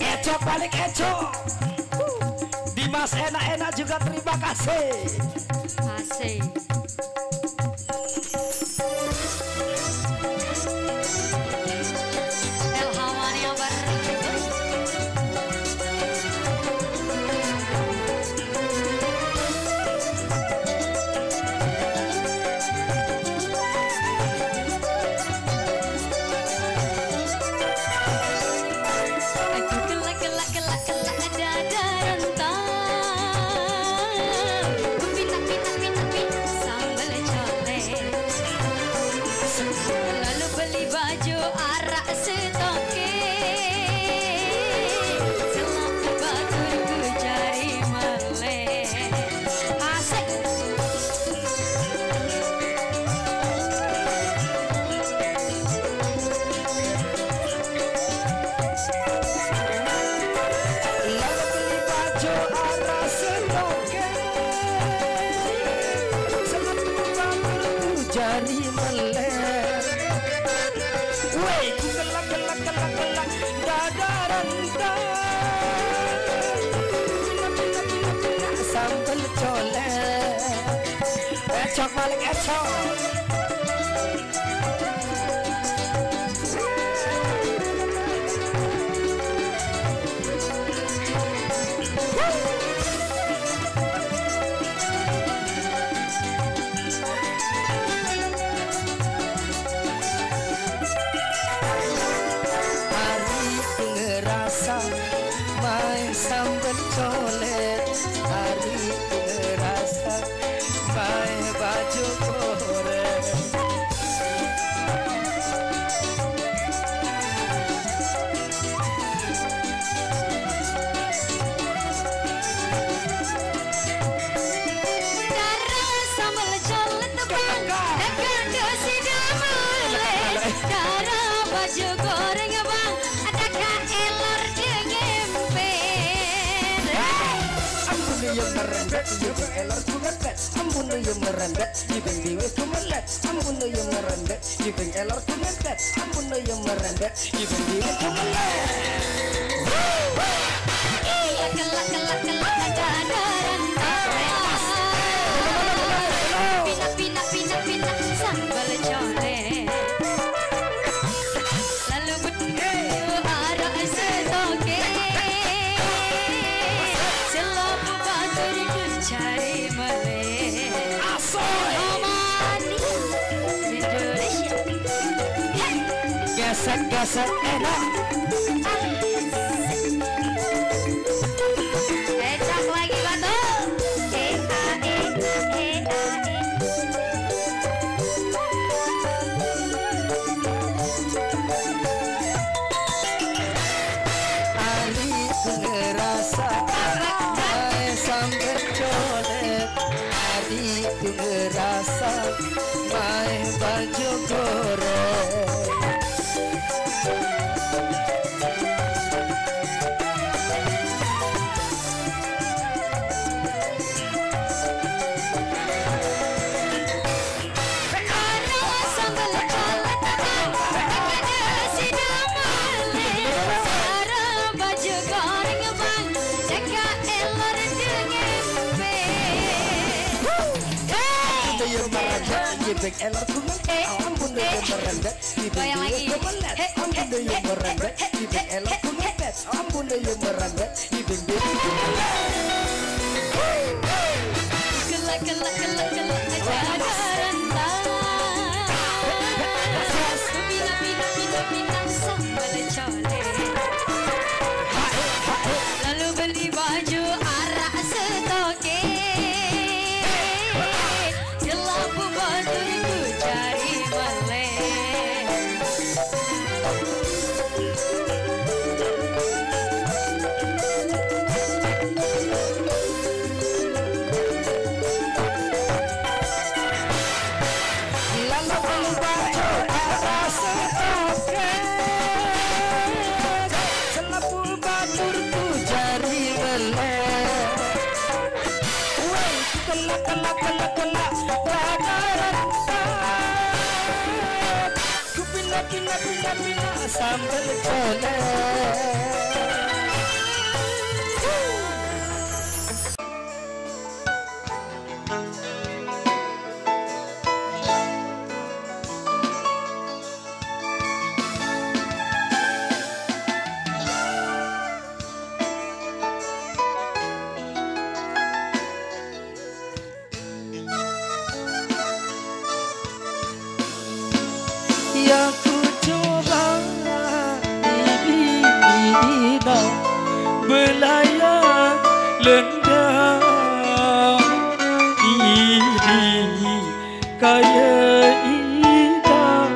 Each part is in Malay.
Eco balik Eco. Dimas enak-enak juga terima kasih. Asik. Elhamani yang baru. Aku gelak dada rentang. Pindah sambal colek. Lalu beli baju arak setoke. Selaku baturku cari melek. Asik. Lalu beli baju arah setoke. Selalu baturku jari melek. Woi, ku gelak dada rentang. Pindah sambal colek. Ecok balik Ecok. Hari ngerasa main sambal colek. Hari ngerasa main baju goreng. Darah sambal colek tebang. Dekat dosi damai. Darah baju goreng bang. Adakah elor dengempe? Ampun yang merembet, ibing elor ku ngepet. Ampun yang merembet, ibing diwe ku melet. Ampun yang merembet, ibing elor ku ngepet. Ampun yang merembet, ibing diwe ku melet. Kelak dada rentang. Pindah sambal colek. Lalu berdua arah setoke. Selalu baturku cari melek. Elhamani Indonesia. Gesek enak. Ecak lagi batu. Hari ku ngerasa main sambal colek. Hari ku ngerasa main baju goreng. Arah sambal colek tebang. Dekat dosi damai. Darah baju goreng bang. Dekat elor dengempe. Ampun yang merembet, ibing elor ku ngepet. Ampun yang merembet, ibing Goyang diwe lagi. ku melet. Ampun yang merembet, ibing elor ku ngepet. Ampun yang merembet, ibing diwe ku melet. Kelak dada rentang. Pindah sambal colek. Lalu beli baju arak setoke. Selapu baturku cari melek. pina sambal colek. Ya ku coba dibina belayar lendang ini kaya indah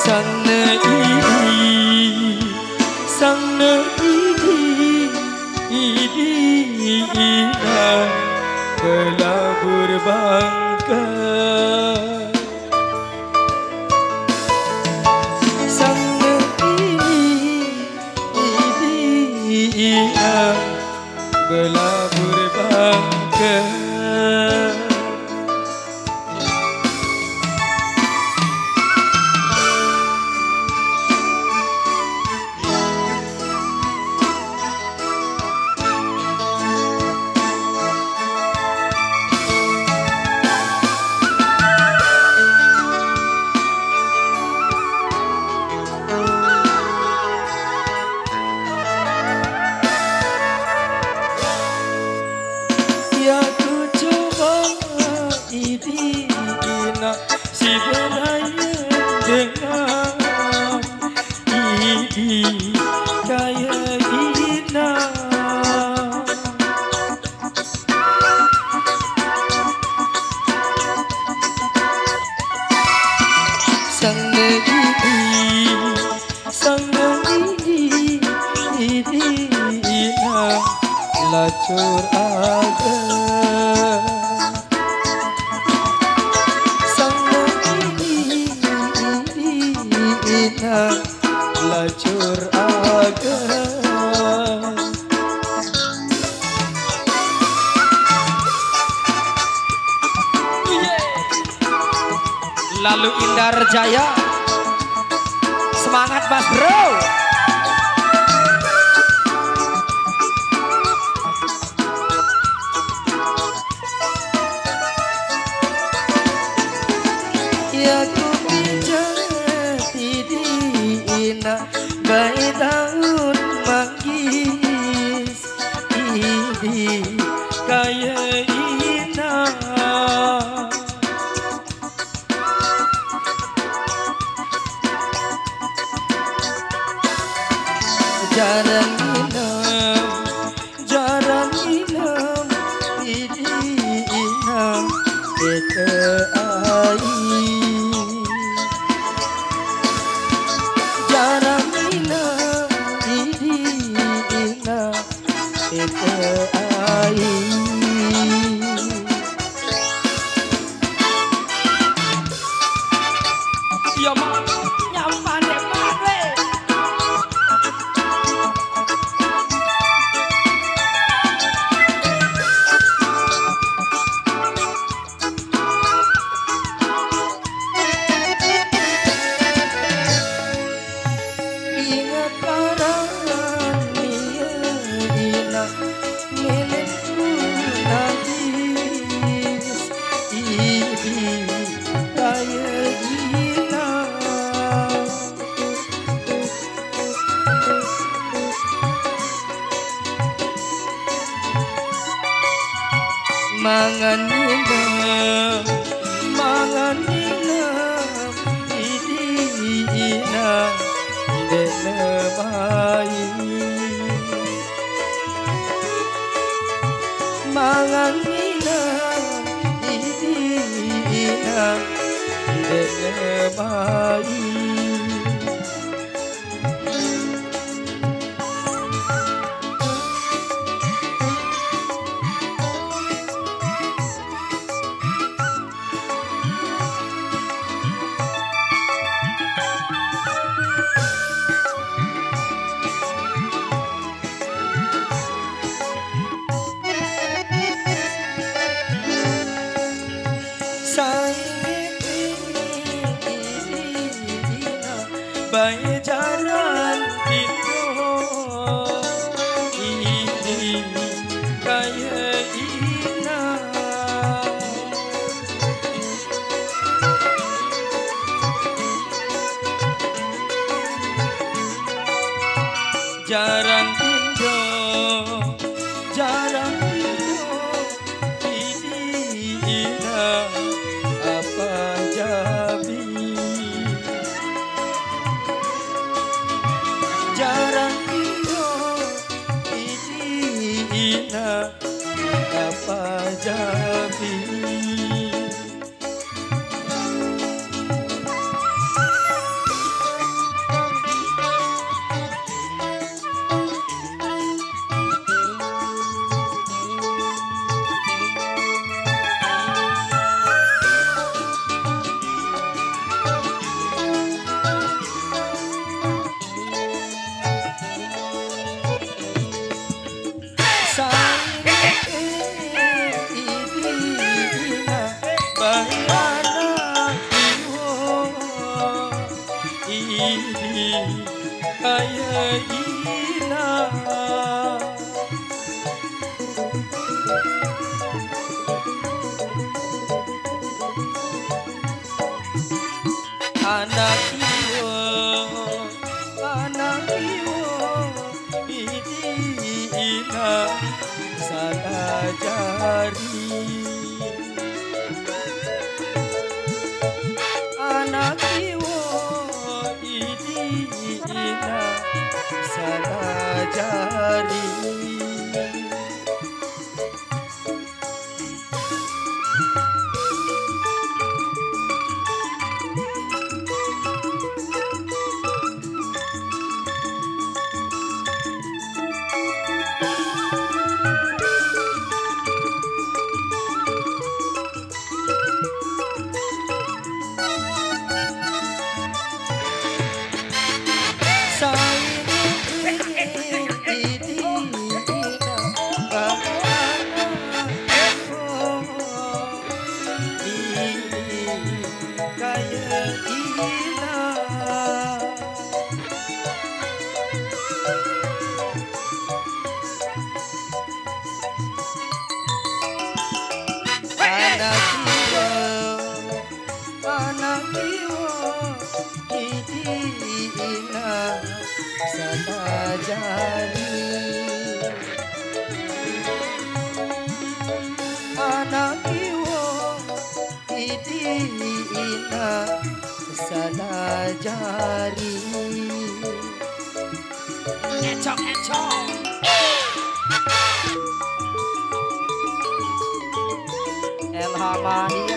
sang Idina belabur bangka sang Idina belabur bangka Ya ku coba idina si belayan dengan idi kaya ina sang idina lacur aga lacur aga lalu Indar Jaya semangat Mas Bro. Ya ku Idina bayi daun manggis idi kaya ina jarang inam idina kita ai ya mak nyampan deh mak ingat karangan Idina milikku najis idi kaya ina mangan inam idina denemai mangan inam idina denemai anak kiwo idina sadajari anak kiwo idina sadajari anak kiwo idina sadajari anak kiwo idina sadajari ecok El Hamani